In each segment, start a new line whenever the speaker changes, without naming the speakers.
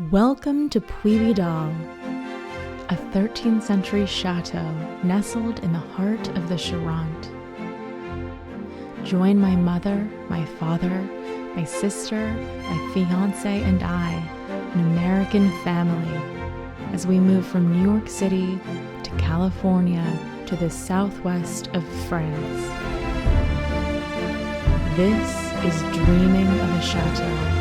Welcome to Puy Vidal, a 13th century chateau nestled in the heart of the Charente. Join my mother, my father, my sister, my fiance, and I, an American family, as we move from New York City to California to the southwest of France. This is Dreaming of a Chateau.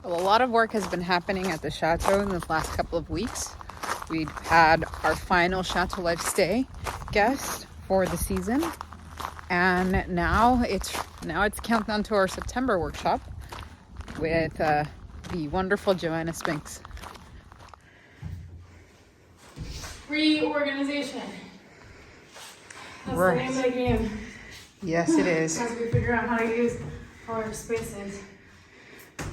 Well, a lot of work has been happening at the chateau in the last couple of weeks. We've had our final Chateau Life stay guest for the season, and now it's countdown to our September workshop with the wonderful Joanna Spinks.
Reorganization. That's
Right.
the name of the game.
Yes, it is.
As we figure out how to use all our spaces.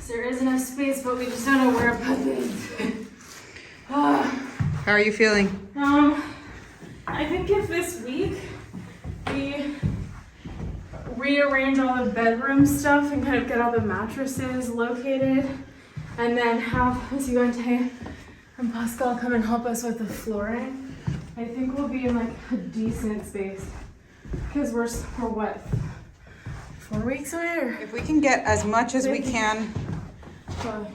There is enough space, but we just don't know where to put things.
How are you feeling?
I think if this week we rearrange all the bedroom stuff and kind of get all the mattresses located, and then have Suite and Pascal come and help us with the flooring, I think we'll be in like a decent space. Because we're what? 4 weeks away? Or?
If we can get as much as we can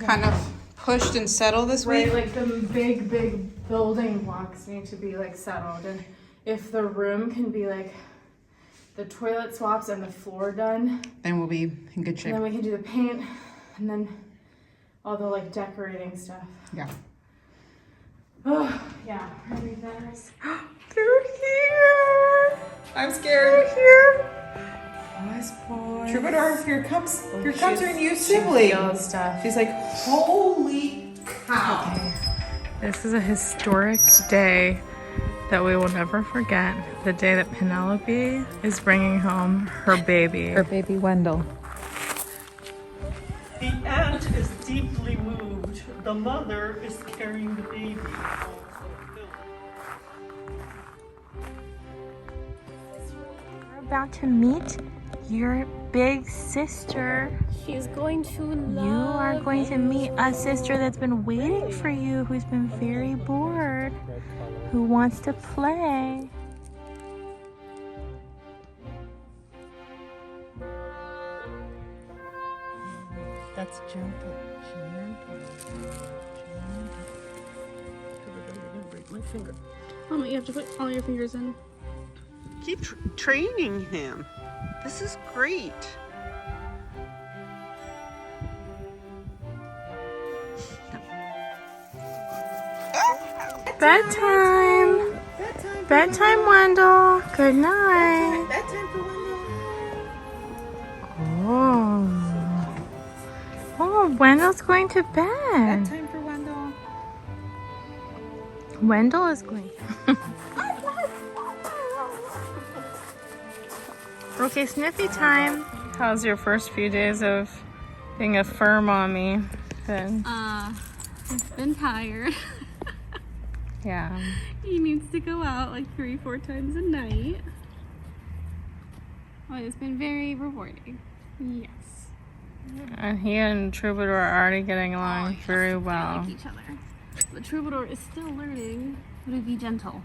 kind of pushed and settled this
Right,
week.
like the big building blocks need to be like settled, and if the room can be like the toilet swaps and the floor done,
Then we'll be in good shape.
and then we can do the paint and then all the like decorating stuff.
Yeah.
Oh yeah, really nice.
They're here. I'm scared. They're here.
Boys.
Troubadour, here comes her new
She
sibling.
feels stuff.
She's like, holy cow.
Okay. This is a historic day that we will never forget. The day that Penelope is bringing home her baby.
Her baby Wendell.
The aunt is deeply moved. The mother is carrying the baby.
We're about to meet your big sister.
She's going to love
You are going to meet a sister that's been waiting for you, who's been very bored, who wants to play.
That's gentle. Break my finger.
Mama, you have to put all your fingers in.
Keep training him. This is great.
Bedtime. Bedtime, Wendell. Good night.
Bedtime for Wendell.
Oh. Oh, Wendell's going to bed.
Time for Wendell.
Wendell is going. Okay, sniffy time. How's your first few days of being a fur mommy? Then,
It's been tired.
yeah.
He needs to go out like 3-4 times a night. Well, it's been very rewarding. Yes.
And he and Troubadour are already getting along very
They
well.
like each other. The troubadour is still learning how to be gentle.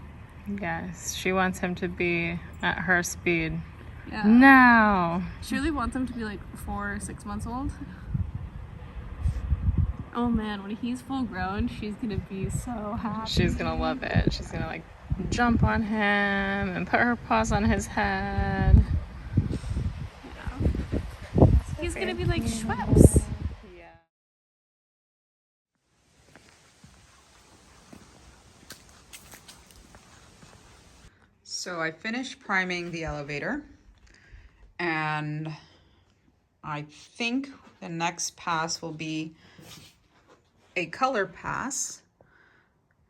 Yes, she wants him to be at her speed.
Yeah.
Now.
She really wants him to be like 4 or 6 months old. Oh man, when he's full grown, she's gonna be so happy.
She's gonna love it. She's gonna like jump on him and put her paws on his head.
Yeah. He's gonna be like Schweppes.
Yeah.
So I finished priming the elevator, and I think the next pass will be a color pass,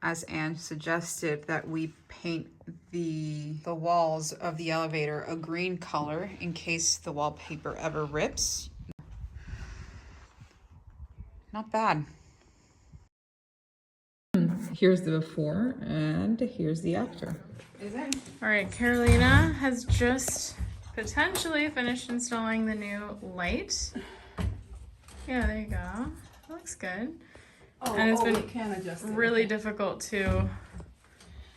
as Anne suggested that we paint the walls of the elevator a green color in case the wallpaper ever rips. not bad. Here's the before and here's the after.
All right, Carolina has just potentially finished installing the new light. Yeah, there you go. That looks good. And it's been really difficult to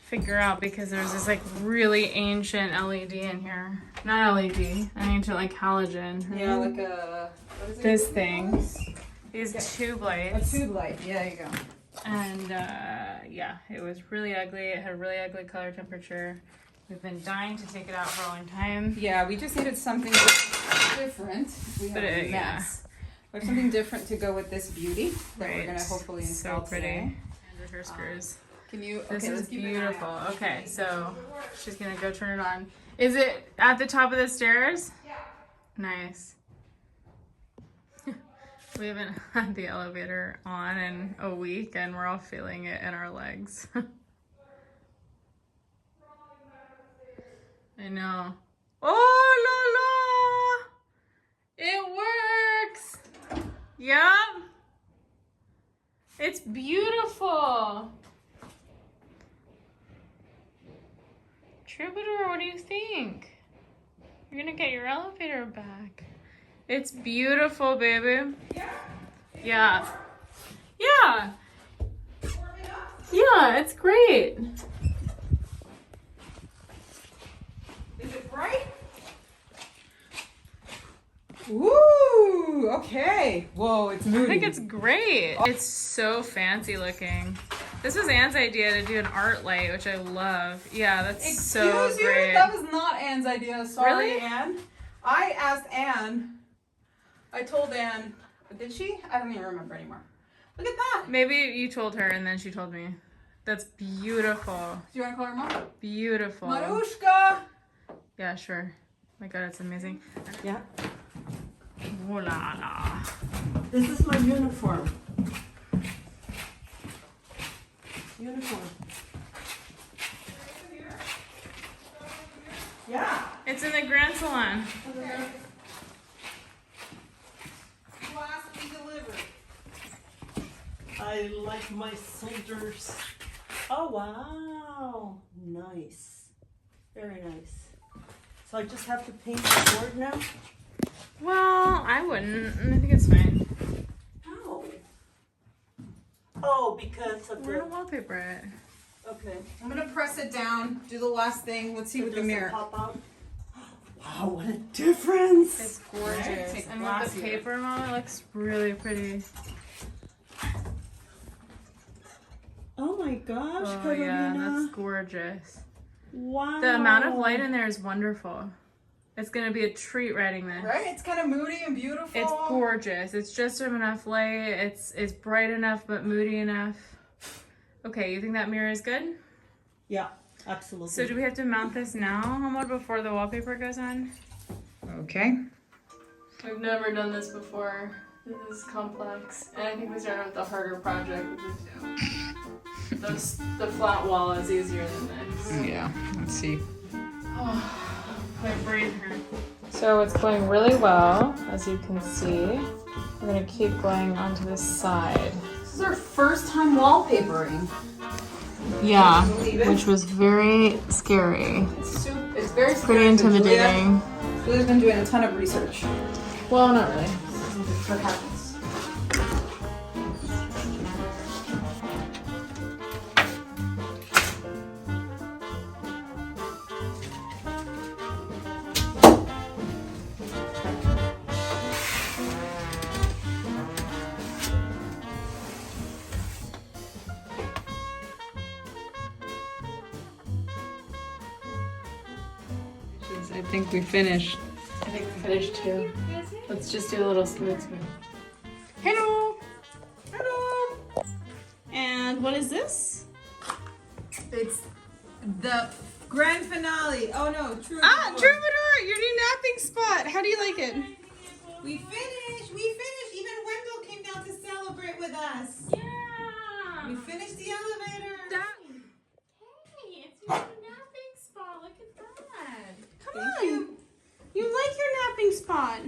figure out because there's this like really ancient LED in here. Not LED, an ancient like halogen.
Yeah, like a, what is it?
This thing. These tube lights.
A tube light, yeah, there you go.
And yeah, it was really ugly. It had a really ugly color temperature. We've been dying to take it out for a long time.
Yeah, we just needed something different. We have a mess. We have something different to go with this beauty that we're gonna hopefully install
so pretty.
today.
And her hair screws.
Can you?
This
Okay,
is
let's keep an eye
beautiful.
out.
Okay, so she's gonna go turn it on. Is it at the top of the stairs?
Yeah.
Nice. We haven't had the elevator on in a week and we're all feeling it in our legs. I know. Oh la la! It works! Yeah? It's beautiful! Troubadour, what do you think? You're gonna get your elevator back. It's beautiful, baby.
Yeah.
Yeah. Yeah. Yeah, it's great.
Is it bright? Woo! Okay. Whoa, it's moody.
I think it's great. It's so fancy looking. This was Anne's idea to do an art light, which I love. Yeah, that's so
Excuse you?
great.
That was not Anne's idea. Sorry,
Really?
Anne. I asked Anne. I told Anne. Did she? I don't even remember anymore. Look at that.
Maybe you told her and then she told me. That's beautiful.
Do you want to call her mom?
Beautiful.
Marushka.
Yeah, sure. My God, it's amazing.
Yeah.
Oh la la.
This is my uniform. Uniform. Yeah.
It's in the Grand Salon.
Last be delivered.
I like my soldiers. Oh, wow. Nice. Very nice. So I just have to paint the board now?
Well, I wouldn't. I think it's fine.
How? Oh, because of
We're
the...
gonna wallpaper it.
Okay.
I'm gonna press it down. Do the last thing. Let's see with the
Does it
mirror.
pop out? Wow, what a difference!
It's gorgeous.
Take
And
glass
with the
here.
paper, Mom, it looks really pretty.
Oh my gosh,
Oh
Carolina.
yeah, that's gorgeous.
Wow.
The amount of light in there is wonderful. It's gonna be a treat writing this.
Right? It's kind of moody and beautiful.
It's gorgeous. It's just enough light. It's bright enough but moody enough. Okay, you think that mirror is good?
Yeah, absolutely.
So do we have to mount this now, Homo, before the wallpaper goes on?
Okay.
We've never done this before. This is complex. And I think we started with the harder project, which is the flat wall is easier than this.
Yeah. Let's see.
My brain hurt. So it's going really well, as you can see. We're gonna keep going onto this side.
This is our first time wallpapering.
Yeah,
Believe it?
which was very scary.
It's very
Pretty
scary, but
intimidating.
Julia's been doing a ton of research.
Well, not really.
What happens? I think we finished.
I think we finished too. Let's just do a little smooth. Hello!
Hello.
And what is this?
It's the grand finale. Oh no, Troubadour.
Ah, Troubadour! Your new napping spot! How do you like it?
We finished. We finished. Even Wendell came down to celebrate with us.
Yeah!
We finished the elevator.
Hey, it's your napping spot. Look at that.
Come on.
You like your napping spot.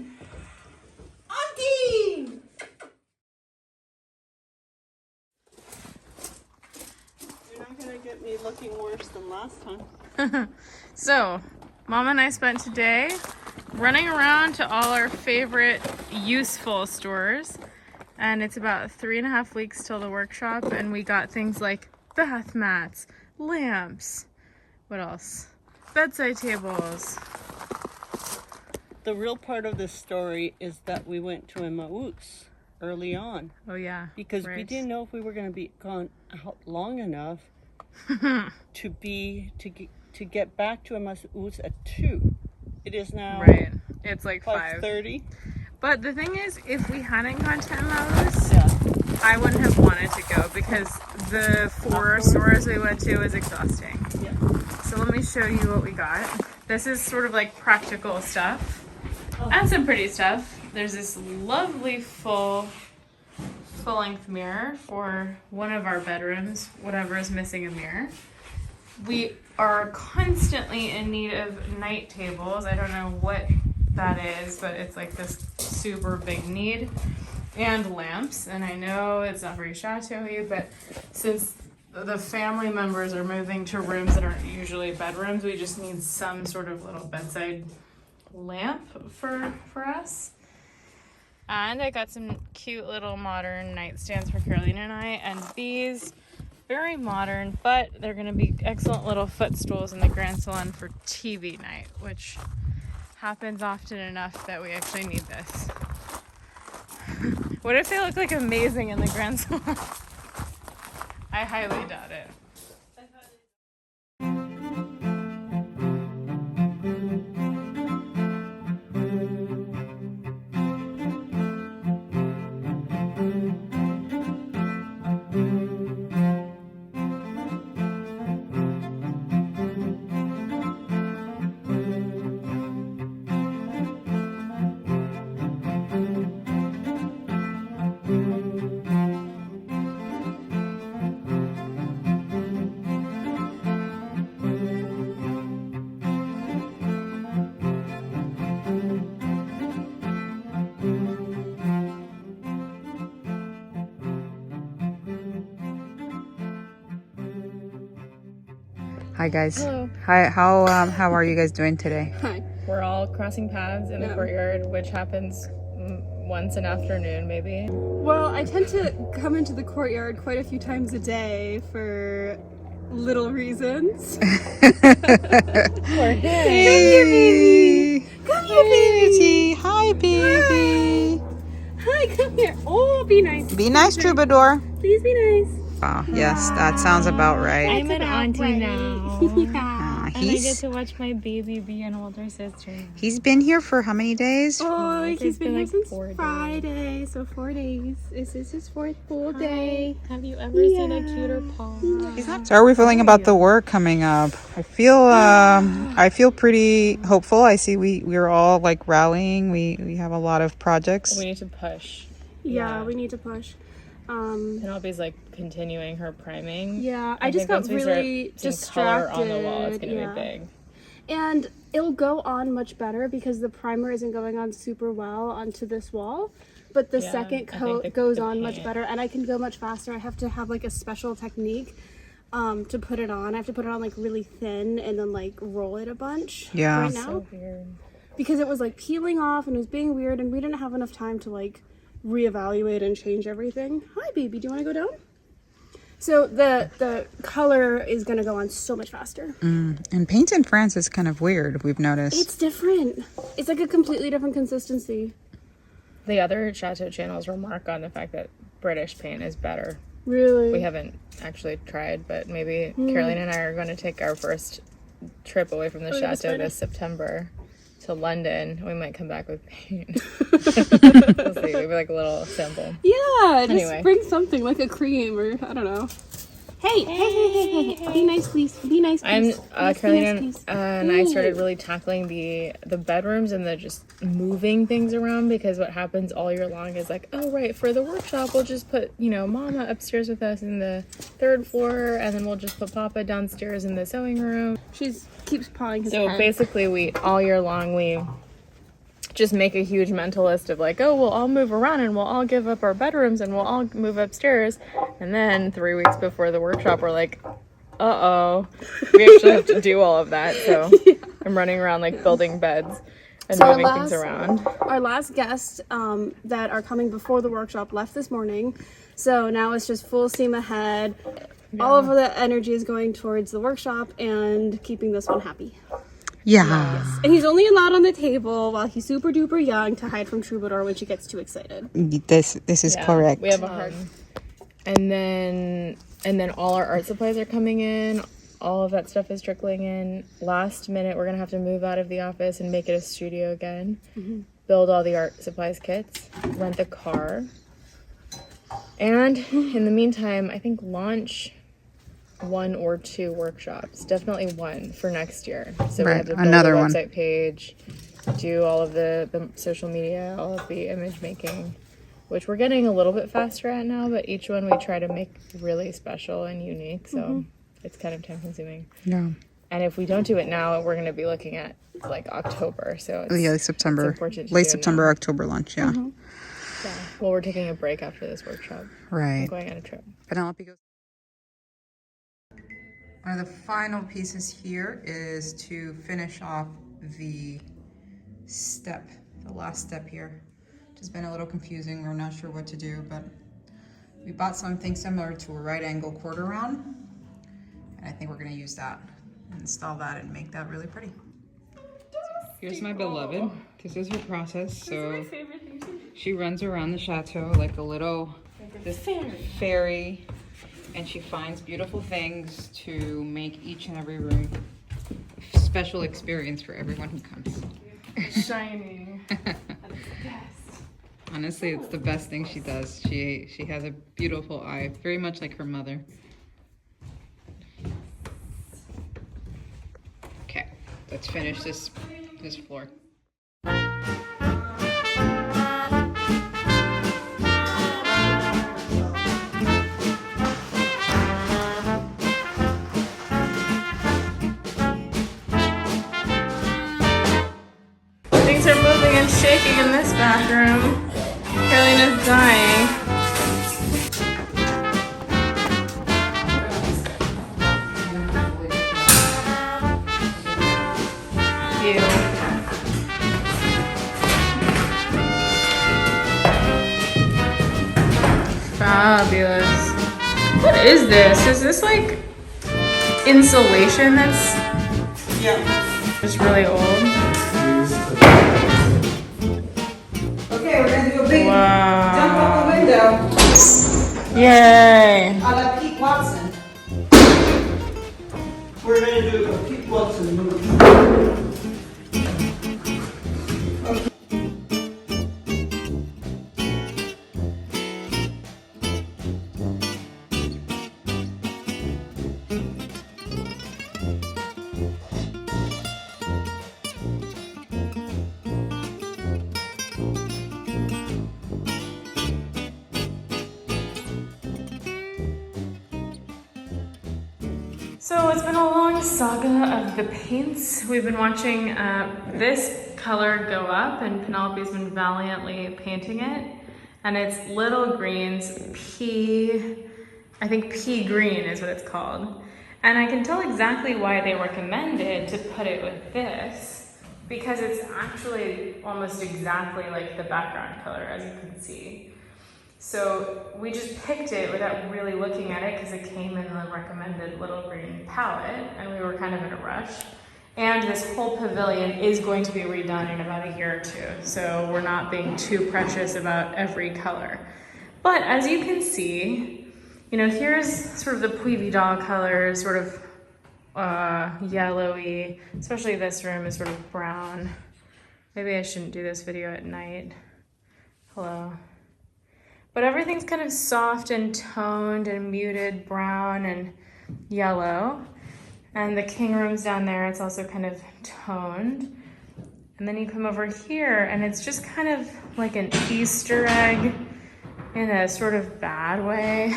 Auntie.
looking worse than last time.
So, Mom and I spent today running around to all our favorite useful stores. And it's about 3.5 weeks till the workshop, and we got things like bath mats, lamps, what else? Bedside tables.
The real part of this story is that we went to Emmaus early on.
Oh yeah.
Because we
right.
didn't know if we were going to be gone out long enough to get back to Emmaus at 2. It is now
Right. It's like 5.
5:30.
But the thing is, if we hadn't gone to Emmaus,
Yeah.
I wouldn't have wanted to go because the 4 stores we went to was exhausting.
Yeah.
So let me show you what we got. This is sort of like practical stuff and some pretty stuff. There's this lovely full-length mirror for one of our bedrooms, whatever is missing a mirror. We are constantly in need of night tables. I don't know what that is, but it's like this super big need. And lamps. And I know it's not very chateau-y, but since the family members are moving to rooms that aren't usually bedrooms, we just need some sort of little bedside lamp for us. And I got some cute little modern nightstands for Caroline and I, and these very modern, but they're going to be excellent little footstools in the grand salon for TV night, which happens often enough that we actually need this. What if they look like amazing in the grand salon? I highly doubt it.
Hi guys.
Hello.
Hi. How are you guys doing today?
Hi. We're all crossing paths in the courtyard, which happens once an afternoon, maybe.
Well, I tend to come into the courtyard quite a few times a day for little reasons.
Hey.
Come here, baby.
Hi, baby.
Hi, come here. Oh, be nice.
Be nice, Troubadour.
Please be nice.
Oh, yes, that sounds about right.
I'm an auntie now.
Yeah.
And I get to watch my baby be an older sister.
He's been here for how many days?
Oh, he's been here
like
since
4 days.
Friday, so 4 days. This is his 4th full day.
Have you ever seen a cuter paw?
So, how are we feeling about the work coming up? I feel pretty hopeful. I see we're all like rallying. We have a lot of projects.
We need to push.
Yeah, we need to push.
Penelope's like continuing her priming.
Yeah, I just got really distracted.
Color on the wall, it's gonna be big.
And it'll go on much better because the primer isn't going on super well onto this wall. But the second coat goes on much better, and I can go much faster. I have to have like a special technique to put it on. I have to put it on like really thin and then like roll it a bunch.
Yeah.
Right now.
So weird.
Because it was like peeling off and it was being weird, and we didn't have enough time to like reevaluate and change everything. Hi, baby. Do you want to go down? So the color is going to go on so much faster.
And paint in France is kind of weird, we've noticed.
It's different. It's like a completely different consistency.
The other Chateau channels remark on the fact that British paint is better.
Really?
We haven't actually tried, but maybe Caroline and I are going to take our first trip away from the Chateau this September to London. We might come back with paint. We'll see. Maybe like a little sample.
Yeah,
Anyway.
just bring something like a cream or I don't know. Hey. Be nice, please. Be nice, please.
Caroline and I started really tackling the bedrooms and the just moving things around, because what happens all year long is like, oh right, for the workshop we'll just put, Mama upstairs with us in the 3rd floor, and then we'll just put Papa downstairs in the sewing room.
She keeps pawing his
So
head.
basically we all year long we just make a huge mental list of like, oh, we'll all move around and we'll all give up our bedrooms and we'll all move upstairs. And then 3 weeks before the workshop, we're like, uh-oh. We actually have to do all of that, so I'm running around like building beds and
So
moving things around.
Our last guests that are coming before the workshop left this morning. So now it's just full steam ahead. Yeah. All of the energy is going towards the workshop and keeping this one happy.
Yeah.
Yes. And he's only allowed on the table while he's super duper young to hide from Troubadour when she gets too excited.
This is correct.
We have a hard. And then all our art supplies are coming in. All of that stuff is trickling in. Last minute, we're gonna have to move out of the office and make it a studio again. Build all the art supplies kits. Rent a car. And in the meantime, I think launch 1 or 2 workshops. Definitely 1 for next year. So we have to build
another
a
one.
website page, do all of the social media, all of the image making, which we're getting a little bit faster at now, but each one we try to make really special and unique. So it's kind of time consuming.
Yeah.
And if we don't do it now, we're going to be looking at like October. So it's,
September.
it's important to
Late
do it
September,
now.
October launch. Yeah.
Yeah. Well, we're taking a break after this workshop.
Right.
I'm going on a trip.
Penelope goes. One of the final pieces here is to finish off the last step here. Which has been a little confusing. We're not sure what to do, but we bought something similar to a right angle quarter round. And I think we're gonna use that, install that and make that really pretty. Here's my beloved. This is her process. So she runs around the chateau like a little fairy, and she finds beautiful things to make each and every room a special experience for everyone who comes.
Shiny.
Honestly, it's the best thing she does. She has a beautiful eye, very much like her mother. Okay, let's finish this floor.
Things are moving and shaking in this bathroom. Carolina's dying. Ew. Fabulous. What is this? Is this like insulation that's just really old?
Okay, we're gonna do a big
Wow.
jump out the window.
Yay.
A la Pete Watson.
We're gonna do a Pete Watson movie.
So it's been a long saga of the paints. We've been watching this color go up, and Penelope's been valiantly painting it. And it's little greens, I think pea green is what it's called. And I can tell exactly why they recommended to put it with this, because it's actually almost exactly like the background color, as you can see. So we just picked it without really looking at it because it came in the recommended little green palette, and we were kind of in a rush. And this whole pavilion is going to be redone in about a year or 2, so we're not being too precious about every color. But as you can see, you know, here's sort of the Puy Vidal color, sort of yellowy, especially this room is sort of brown. Maybe I shouldn't do this video at night. Hello. But everything's kind of soft and toned and muted brown and yellow. And the king room's down there, it's also kind of toned. And then you come over here and it's just kind of like an Easter egg in a sort of bad way.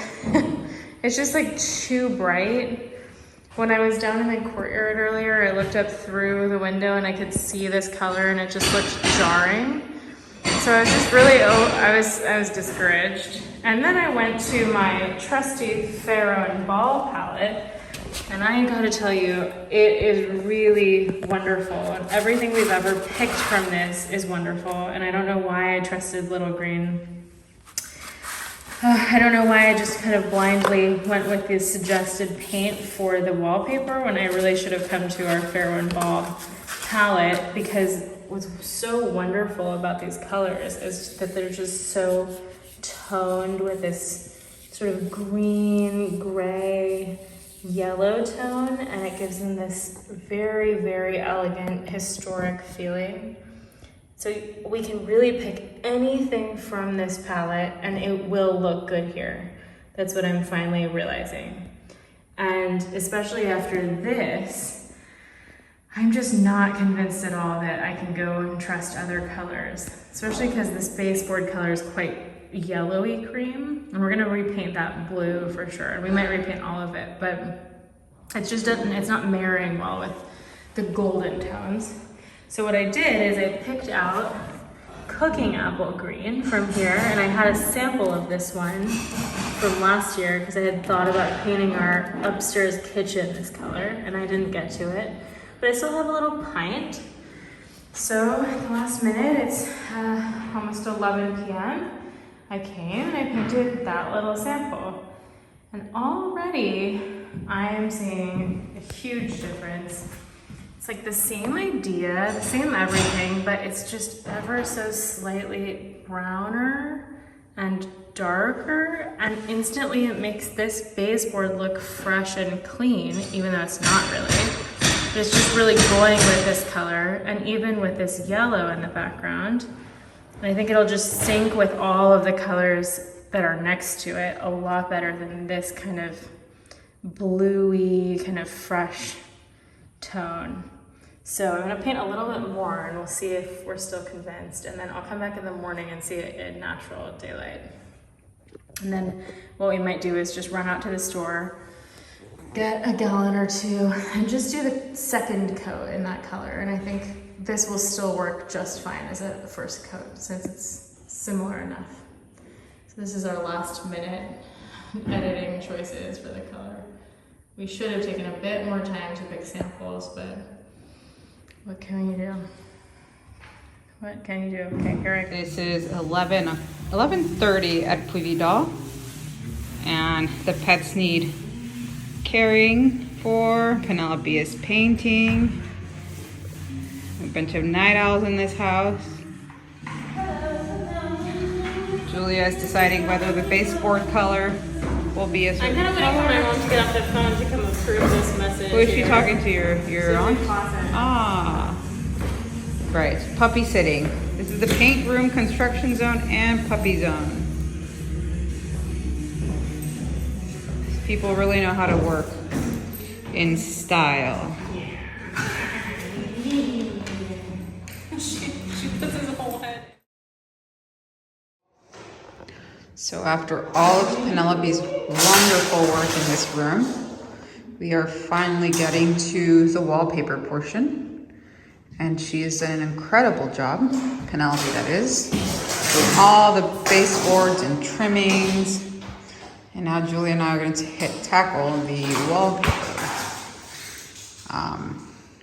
It's just like too bright. When I was down in the courtyard earlier, I looked up through the window and I could see this color and it just looked jarring. So I was just really, I was discouraged. And then I went to my trusty Pharaoh and Ball palette And I gotta tell you, it is really wonderful. And everything we've ever picked from this is wonderful. And I don't know why I trusted Little Green. I don't know why I just kind of blindly went with the suggested paint for the wallpaper when I really should have come to our Fair and Ball palette, because what's so wonderful about these colors is that they're just so toned with this sort of green, gray, yellow tone, and it gives them this very, very elegant, historic feeling. So we can really pick anything from this palette and it will look good here. That's what I'm finally realizing. And especially after this, I'm just not convinced at all that I can go and trust other colors, especially because this baseboard color is quite yellowy cream, and we're gonna repaint that blue for sure, and we might repaint all of it, but it's not marrying well with the golden tones. So what I did is I picked out cooking apple green from here, and I had a sample of this one from last year because I had thought about painting our upstairs kitchen this color, and I didn't get to it, but I still have a little pint. So at the last minute, it's almost 11 p.m. I came and I painted that little sample, and already I am seeing a huge difference. It's like the same idea, the same everything, but it's just ever so slightly browner and darker, and instantly it makes this baseboard look fresh and clean, even though it's not really. But it's just really going with this color, and even with this yellow in the background. And I think it'll just sync with all of the colors that are next to it a lot better than this kind of bluey, kind of fresh tone. So I'm gonna paint a little bit more and we'll see if we're still convinced. And then I'll come back in the morning and see it in natural daylight. And then what we might do is just run out to the store, get a gallon or two, and just do the second coat in that color. And I think this will still work just fine as a first coat since it's similar enough. So this is our last minute editing choices for the color. We should have taken a bit more time to pick samples, but what can you do? What can you do? Okay, here I go.
This is 11:30 at Puy Vidal, and the pets need caring for. Penelope is painting. A bunch of night owls in this house. Julia is deciding whether the baseboard color will be a
I'm
certain
kind of waiting for my mom to get off the phone to come approve this message.
Who is she
here.
talking to? Your aunt?
Closet.
Ah, right. Puppy sitting. This is the paint room, construction zone, and puppy zone. People really know how to work in style.
She puts his whole head.
So after all of Penelope's wonderful work in this room, we are finally getting to the wallpaper portion. And she has done an incredible job, Penelope that is, with all the baseboards and trimmings. And now Julia and I are going to tackle the wallpaper.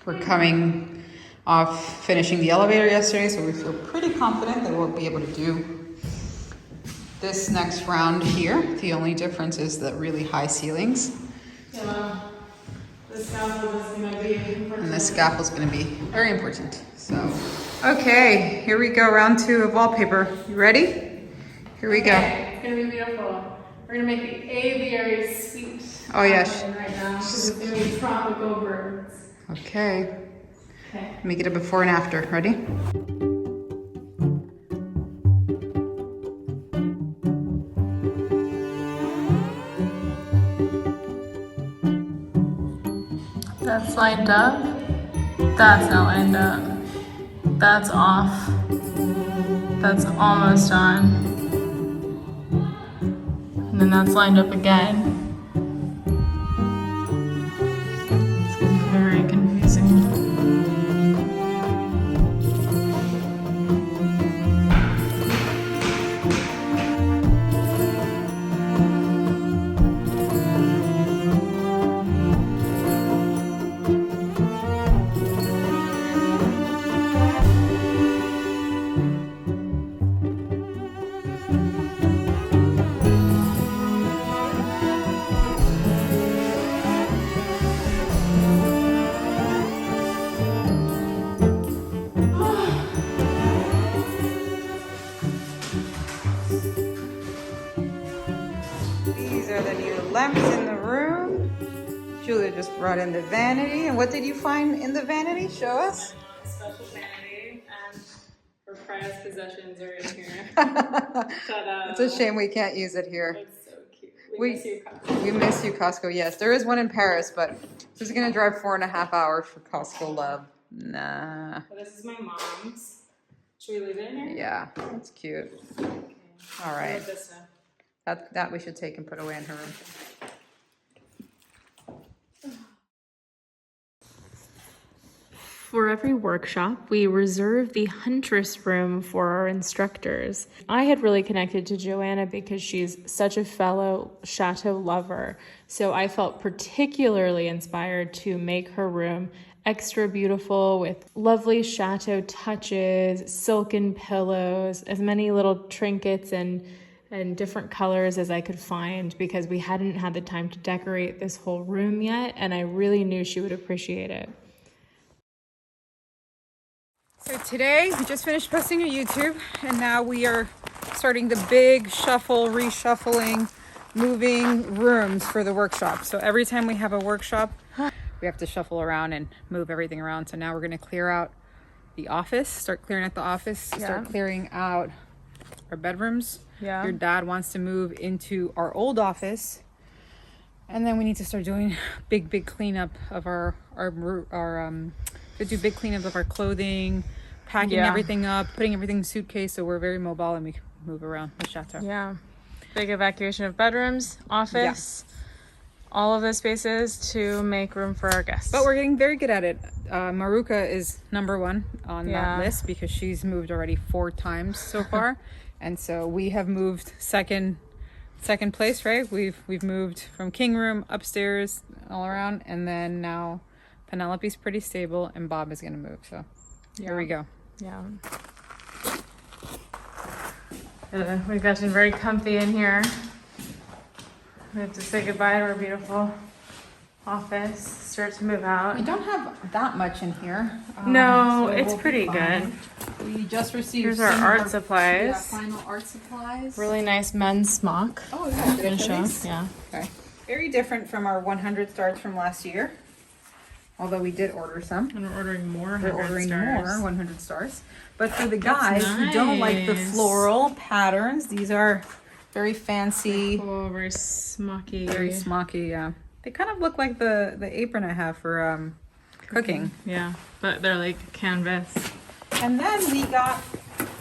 We're coming off finishing the elevator yesterday, so we feel pretty confident that we'll be able to do this next round here. The only difference is the really high ceilings.
Yeah, the scaffold is going to be important.
And the scaffold's going to be very important. So, okay, here we go, round 2 of wallpaper. You ready? Here we go.
It's going to be beautiful. We're going to make the aviary suite.
Oh, yes.
Right now, because it's going to be tropical birds.
Okay.
Okay.
Let me get a before and after. Ready?
That's lined up. That's not lined up. That's off. That's almost on. And then that's lined up again. It's very confusing.
are the new lamps in the room. Julia just brought in the vanity. And what did you find in the vanity? Show us.
Special vanity, and her prized possessions are in here. Ta-da.
It's a shame we can't use it here.
It's so cute. We miss you, Costco.
We miss you, Costco. Yes, there is one in Paris, but this is gonna drive 4.5 hours for Costco love. Nah.
Well, this is my mom's. Should we leave it in here?
Yeah, that's cute.
Okay.
All right.
I love this stuff.
That we should take and put away in her room.
For every workshop, we reserve the Huntress room for our instructors. I had really connected to Joanna because she's such a fellow chateau lover, so I felt particularly inspired to make her room extra beautiful with lovely chateau touches, silken pillows, as many little trinkets and different colors as I could find, because we hadn't had the time to decorate this whole room yet, and I really knew she would appreciate it.
So today we just finished posting on YouTube, and now we are starting the big reshuffling, moving rooms for the workshop. So every time we have a workshop, we have to shuffle around and move everything around. So now we're going to clear out the office, start clearing out the office, start clearing out our bedrooms.
Yeah.
Your dad wants to move into our old office, and then we need to start doing big cleanup of our big cleanup of our clothing, packing everything up, putting everything in suitcase, so we're very mobile and we can move around the chateau.
Yeah. Big evacuation of bedrooms, office, all of the spaces to make room for our guests.
But we're getting very good at it. Maruca is #1 on that list because she's moved already 4 times so far. And so we have moved second place, right? We've moved from king room upstairs all around, and then now Penelope's pretty stable and Bob is gonna move. So here we go.
Yeah. We've gotten very comfy in here. We have to say goodbye to our beautiful office. Start to move out.
We don't have that much in here.
No,
so
it's
we'll be
pretty
fine.
good.
We just received
Here's our
some
art
of
supplies.
Yeah, final art supplies.
Really nice men's smock.
Oh, yeah. Did I show these?
Yeah.
Okay. Very different from our 100 stars from last year. Although we did order some.
And we're ordering more.
We're
100
ordering
stars.
more 100 stars. But for the guys who don't like the
nice.
floral patterns, these are very fancy,
Cool, very smocky.
very smocky. Yeah, they kind of look like the apron I have for cooking.
Yeah, but they're like canvas.
And then we got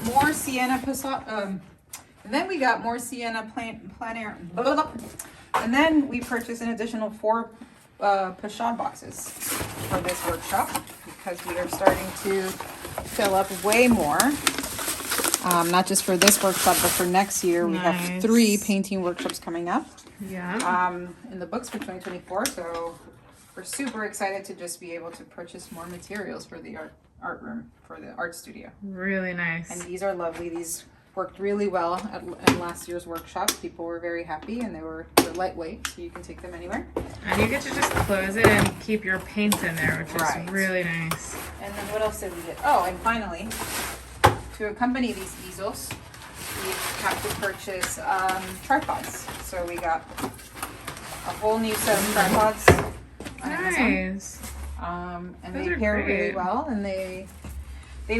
more sienna plein air. And then we purchased an additional 4 Pashon boxes for this workshop because we are starting to fill up way more. Not just for this workshop, but for next year. We have 3 painting workshops coming up.
Yeah.
In the books for 2024. So we're super excited to just be able to purchase more materials for the art room, for the art studio.
Really nice.
And these are lovely. These worked really well at last year's workshop. People were very happy, and they're lightweight, so you can take them anywhere.
And you get to just close it and keep your paints in there, which is really nice.
And then what else did we get? Oh, and finally, to accompany these easels, we have to purchase tripods. So we got a whole new set of tripods on Amazon.
Nice.
And
Those
they
are
pair really
great.
well, and they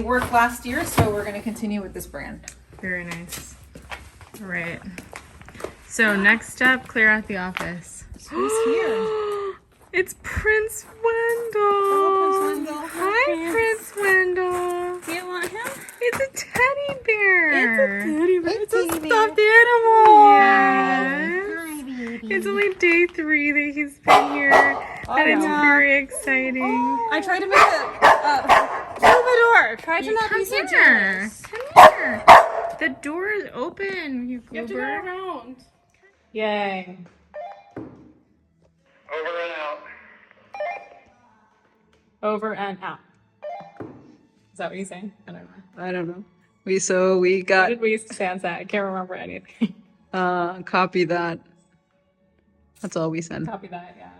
worked last year, so we're going to continue with this brand.
Very nice. All right. So next step, clear out the office.
Who's here?
It's Prince Wendell.
Hello, Prince Wendell.
Hi, Prince Wendell.
Do you want him?
It's a teddy bear.
It's a teddy bear.
It's a stuffed animal.
Hi, baby.
It's only day 3 that he's been here, and it's very exciting.
I tried to make it. Open the door. Try to not be so jealous.
Come here. The door is open. You
You have to go around.
Yay.
Over and out.
Over and out. Is that what you're saying? I don't know.
I don't know. We
What
got
did we used to say on set? I can't remember anything.
copy that. That's all we said.
Copy that, yeah.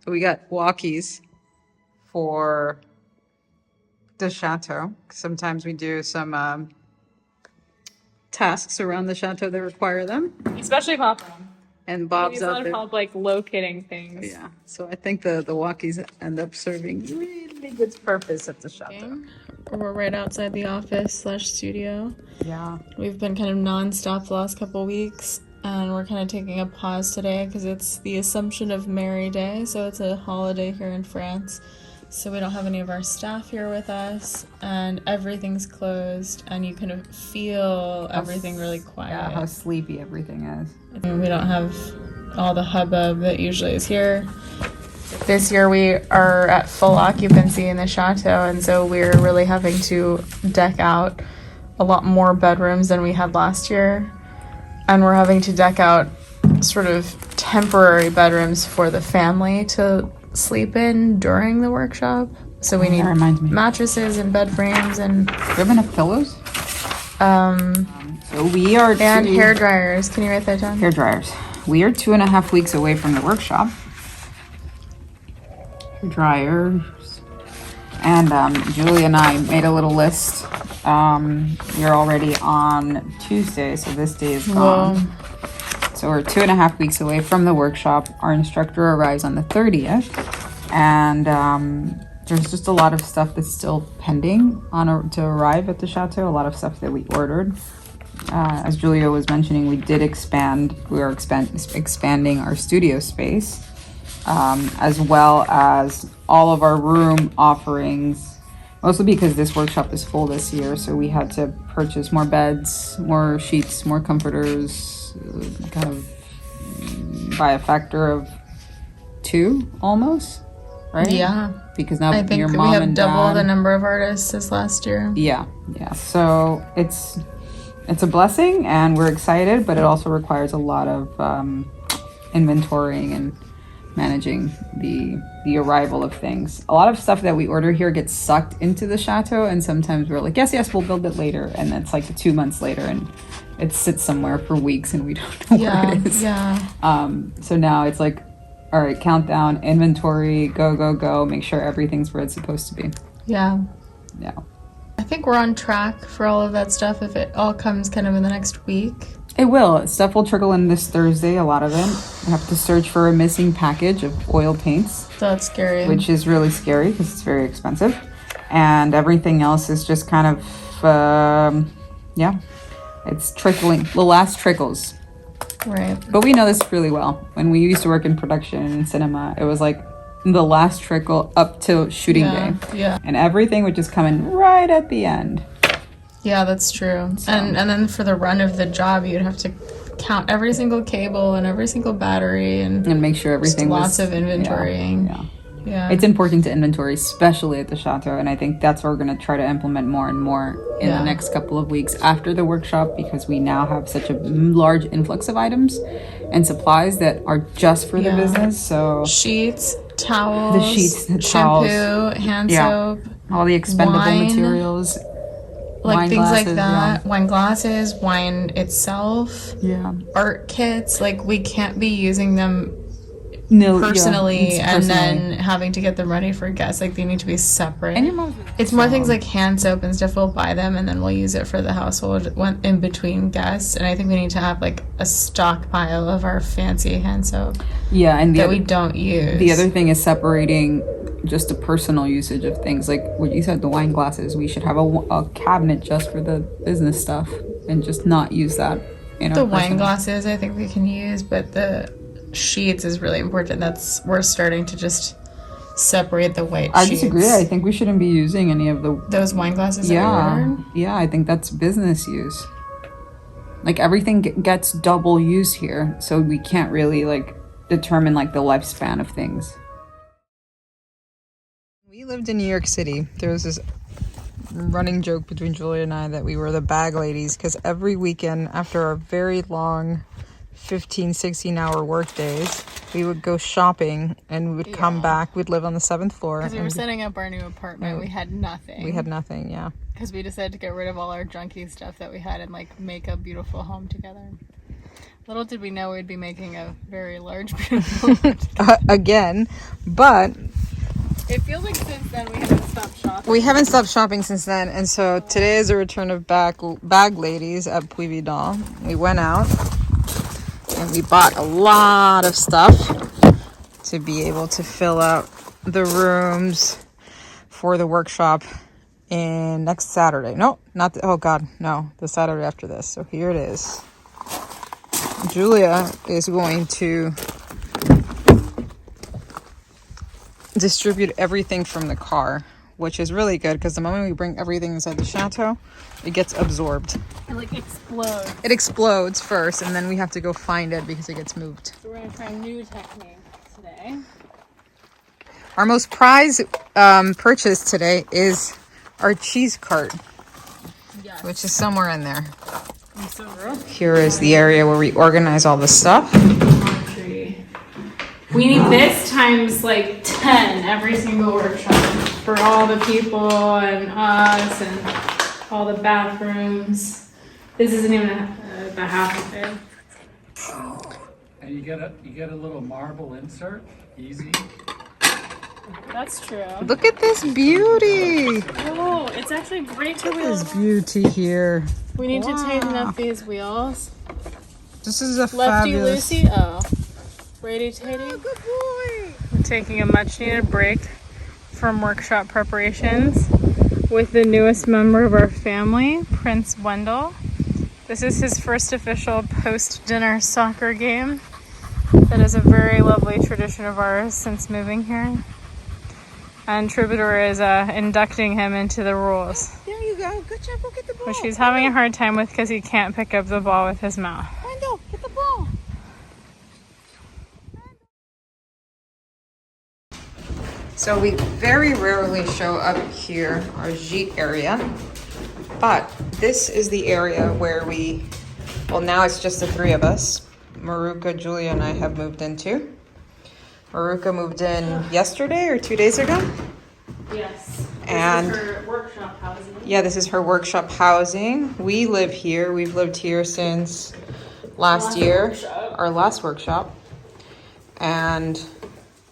So we got walkies for the chateau. Sometimes we do some tasks around the chateau that require them.
Especially Papa.
And Bob's
He's a
out
lot of
there.
help like locating things.
Yeah, so I think the walkies end up serving really good purpose at the chateau.
We're right outside the office / studio.
Yeah.
We've been kind of non-stop the last couple weeks, and we're kind of taking a pause today because it's the Assumption of Mary Day, so it's a holiday here in France. So we don't have any of our staff here with us, and everything's closed, and you can feel everything really quiet.
Yeah, how sleepy everything is.
And we don't have all the hubbub that usually is here. This year we are at full occupancy in the chateau, and so we're really having to deck out a lot more bedrooms than we had last year. And we're having to deck out sort of temporary bedrooms for the family to sleep in during the workshop. So we need
That reminds me.
mattresses and bed frames and
Do you have enough pillows? So we are
and hair dryers. Can you write that down?
hair dryers. We are 2.5 weeks away from the workshop. Hair dryers. And Julie and I made a little list. You're already on Tuesday, so this day is gone.
Whoa.
So we're 2.5 weeks away from the workshop. Our instructor arrives on the 30th. And there's just a lot of stuff that's still pending to arrive at the chateau. A lot of stuff that we ordered. As Julia was mentioning, we did expand. We are expanding our studio space, as well as all of our room offerings. Mostly because this workshop is full this year, so we had to purchase more beds, more sheets, more comforters, kind of by a factor of 2 almost, right?
Yeah.
Because now
I think
your
we
mom
have
and
double
dad,
the number of artists as last year.
Yeah. So it's a blessing, and we're excited, but it also requires a lot of inventorying and managing the arrival of things. A lot of stuff that we order here gets sucked into the chateau, and sometimes we're like, yes, we'll build it later, and it's like 2 months later, and it sits somewhere for weeks, and we don't know where it is. So now it's like, all right, countdown, inventory, go, make sure everything's where it's supposed to be.
Yeah.
Yeah.
I think we're on track for all of that stuff if it all comes kind of in the next week.
It will. Stuff will trickle in this Thursday, a lot of it. I have to search for a missing package of oil paints,
That's scary.
which is really scary because it's very expensive. And everything else is just kind of, it's trickling, the last trickles.
Right.
But we know this really well. When we used to work in production and cinema, it was like the last trickle up till shooting day.
Yeah.
And everything would just come in right at the end.
Yeah, that's true. And then for the run of the job, you'd have to count every single cable and every single battery and
make sure everything
lots
was...
of inventorying.
Yeah. It's important to inventory, especially at the chateau, and I think that's what we're going to try to implement more and more in the next couple of weeks after the workshop, because we now have such a large influx of items and supplies that are just for the business. So
sheets, towels,
the
shampoo,
towels,
hand soap,
all the expendable
wine,
materials,
like
wine
things
glasses,
like that. Wine glasses, wine itself, art kits. Like we can't be using them personally and then having to get them ready for guests. Like they need to be separate.
And
it's more things like hand soap and stuff. We'll buy them and then we'll use it for the household in between guests. And I think we need to have like a stockpile of our fancy hand soap.
Yeah, and
we don't use.
The other thing is separating just the personal usage of things. Like what you said, the wine glasses. We should have a cabinet just for the business stuff and just not use that in our
the wine glasses. I think we can use, but the sheets is really important. We're starting to just separate the white sheets.
I disagree. I think we shouldn't be using any of
those wine glasses that we ordered.
Yeah, I think that's business use. Like everything gets double use here, so we can't really like determine like the lifespan of things. We lived in New York City. There was this running joke between Julia and I that we were the bag ladies, because every weekend after our very long 15-16 hour work days, we would go shopping and we would come back. We'd live on the 7th floor
because we were setting up our new apartment. We had nothing because we decided to get rid of all our junky stuff that we had and like make a beautiful home together. Little did we know we'd be making a very large, beautiful home
again, but
it feels like since then we haven't stopped shopping.
We haven't stopped shopping since then, and so today is a return of bag ladies at Puy Vidal. We went out And we bought a lot of stuff to be able to fill out the rooms for the workshop in next Saturday. No, not the, oh God, no, the Saturday after this. So here it is. Julia is going to distribute everything from the car, which is really good because the moment we bring everything inside the chateau, it gets absorbed.
It like explodes.
It explodes first, and then we have to go find it because it gets moved.
So we're gonna try a new technique today.
Our most prized purchase today is our cheese cart,
Yes.
which is somewhere in there.
I'm so real.
Here is the area where we organize all the stuff.
We need this times like 10 every single workshop for all the people and us and all the bathrooms. This isn't even the half of it.
And you get a little marble insert, easy.
That's true.
Look at this beauty.
Oh, it's actually great to
Look at
wheel.
this beauty here.
We need to tighten up these wheels.
This is a
Lefty
fabulous.
loosey. Oh. Righty tighty. Good boy. We're taking a much needed break from workshop preparations with the newest member of our family, Prince Wendell. This is his first official post-dinner soccer game. That is a very lovely tradition of ours since moving here. And Troubadour is inducting him into the rules.
There you go. Good job. Go get the ball.
Which he's having a hard time with because he can't pick up the ball with his mouth.
Wendell, get the ball.
So we very rarely show up here, our Gîte area, but this is the area where well, now it's just the three of us. Maruca, Julia, and I have moved into. Maruca moved in yesterday or 2 days ago.
Yes.
And
This is for workshop housing.
yeah, this is her workshop housing. We live here. We've lived here since last year,
workshop.
our last workshop. And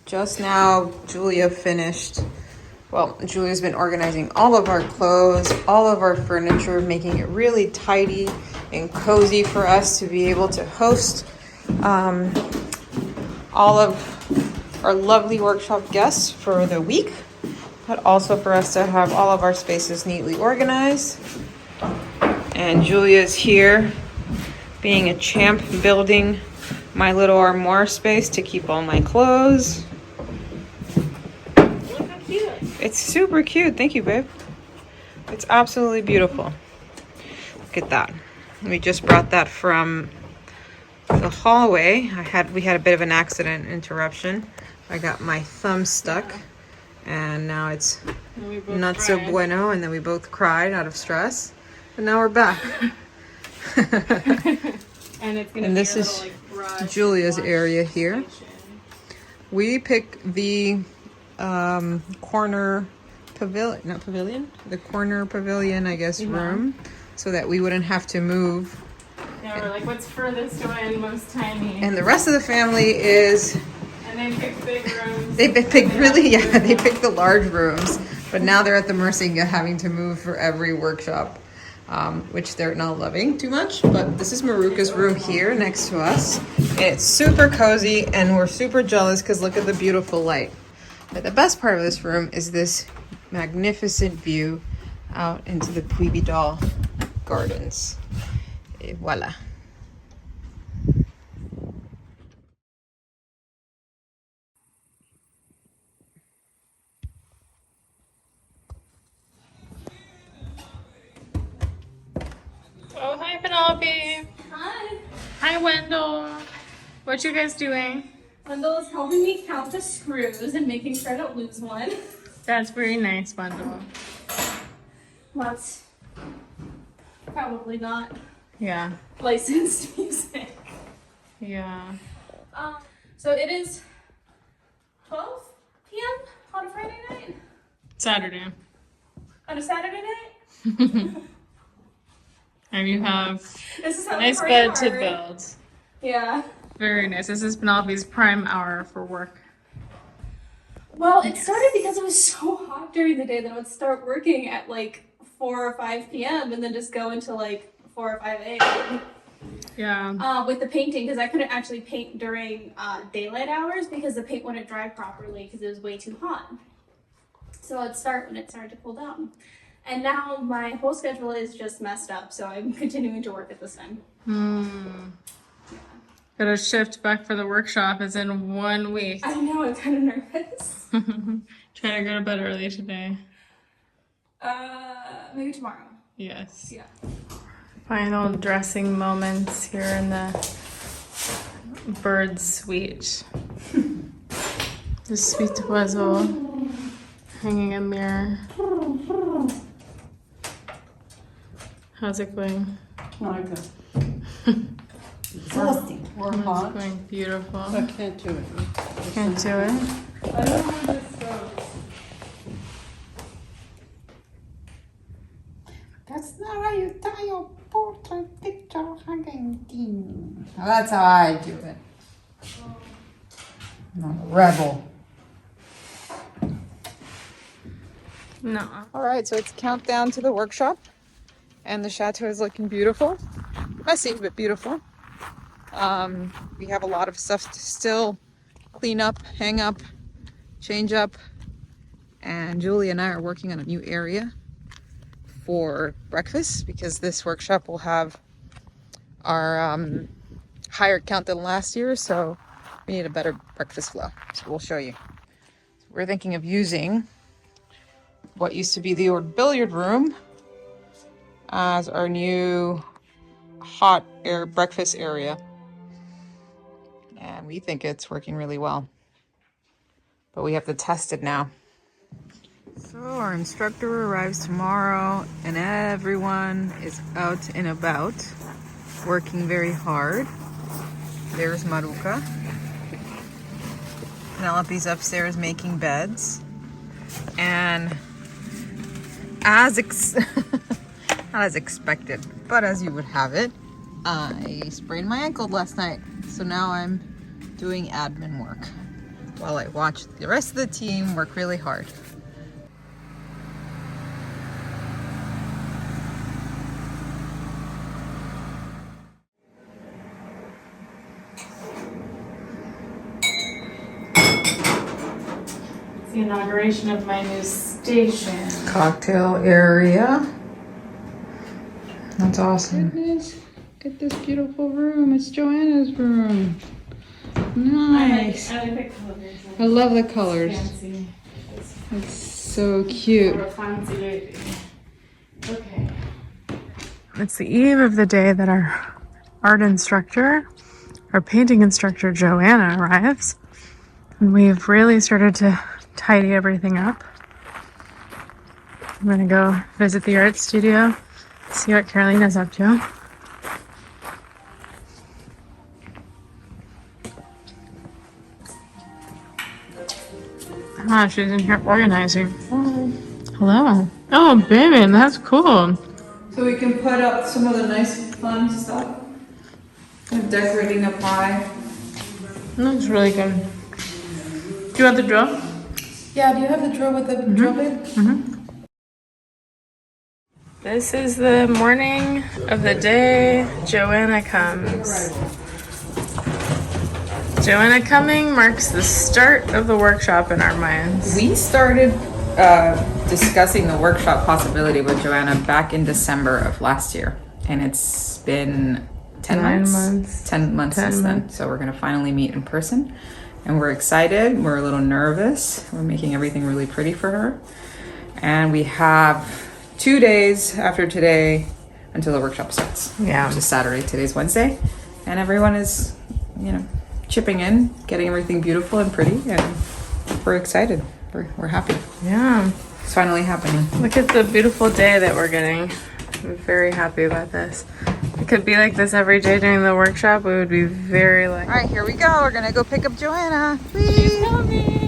just now, Julia finished. Well, Julia's been organizing all of our clothes, all of our furniture, making it really tidy and cozy for us to be able to host all of our lovely workshop guests for the week, but also for us to have all of our spaces neatly organized. And Julia's here being a champ, building my little armoire space to keep all my clothes.
Look how cute.
It's super cute. Thank you, babe. It's absolutely beautiful. Look at that. We just brought that from the hallway. We had a bit of an accident interruption. I got my thumb stuck, and now it's
And we both
not so
cried.
bueno, and then we both cried out of stress, and now we're back.
And it's gonna
And
be
this
a
is
little, like, brush
Julia's
wash
area here.
station.
We picked the corner pavilion, not pavilion, the corner pavilion, I guess, room, so that we wouldn't have to move.
Yeah, we're like, what's furthest away and most tiny?
And the rest of the family is,
And they picked big rooms.
they picked really, yeah, they picked the large rooms, but now they're at the mercy of having to move for every workshop, which they're not loving too much. But this is Maruca's room here next to us. And it's super cozy, and we're super jealous because look at the beautiful light. But the best part of this room is this magnificent view out into the Puy Vidal gardens. Et voila.
Oh, hi, Penelope.
Hi.
Hi, Wendell. What you guys doing?
Wendell is helping me count the screws and making sure I don't lose one.
That's very nice, Wendell.
That's probably not
Yeah.
licensed music.
Yeah.
So it is 12 p.m. on a Friday night?
Saturday.
On a Saturday night?
And you have
This is how
a nice
we
bed
party
to
hard.
build.
Yeah.
Very nice. This is Penelope's prime hour for work.
Well, it started because it was so hot during the day that I would start working at like 4 or 5 p.m. and then just go until like 4 or 5 a.m.
Yeah.
With the painting, because I couldn't actually paint during daylight hours because the paint wouldn't dry properly because it was way too hot. So I'd start when it started to cool down. And now my whole schedule is just messed up, so I'm continuing to work at this time.
Gotta shift back for the workshop is in 1 week.
I know, I'm kind of nervous.
Trying to go to bed early today.
Maybe tomorrow.
Yes.
Yeah.
Final dressing moments here in the bird suite. The Suite Oiseaux. Hanging a mirror. How's it going?
Not good. Exhausting. We're
It's
hot.
going beautiful.
I can't do it.
Can't do it.
I don't know where this goes.
That's not how you tie your portrait picture hanging thing. Well, that's how I do it. I'm a rebel.
No.
All right, so it's countdown to the workshop, and the chateau is looking beautiful. Messy, but beautiful. We have a lot of stuff to still clean up, hang up, change up, and Julie and I are working on a new area for breakfast because this workshop will have our higher count than last year, so we need a better breakfast flow. So we'll show you. So we're thinking of using what used to be the old billiard room as our new hot air breakfast area. And we think it's working really well. But we have to test it now. So our instructor arrives tomorrow and everyone is out and about, working very hard. There's Maruca. Penelope's upstairs making beds. And not as expected, but as you would have it, I sprained my ankle last night. So now I'm doing admin work while I watch the rest of the team work really hard.
It's the inauguration of my new station.
Cocktail area. That's awesome. Goodness, look at this beautiful room. It's Joanna's room. Nice.
I like the colors.
I love the colors.
Fancy.
It's so cute.
We're a fancy lady. Okay. It's the eve of the day that our art instructor, our painting instructor Joanna arrives. And we've really started to tidy everything up. I'm gonna go visit the art studio, see what Carolina's up to. Ah, she's in here organizing. Hello. Oh, baby, that's cool.
So we can put up some of the nice fun stuff. I'm decorating up high.
Looks really good. Do you want the drill?
Yeah, do you have the drill with the drill bit?
This is the morning of the day Joanna comes. Joanna coming marks the start of the workshop in our minds.
We started discussing the workshop possibility with Joanna back in December of last year. And it's been 10 months? 10 months since then. So we're going to finally meet in person. And we're excited. We're a little nervous. We're making everything really pretty for her. And we have 2 days after today until the workshop starts.
Yeah.
Which is Saturday. Today's Wednesday. And everyone is, chipping in, getting everything beautiful and pretty. And we're excited. We're happy.
Yeah.
It's finally happening.
Look at the beautiful day that we're getting. I'm very happy about this. It could be like this every day during the workshop. We would be very like.
All right, here we go. We're going to go pick up Joanna. Whee!
She's coming.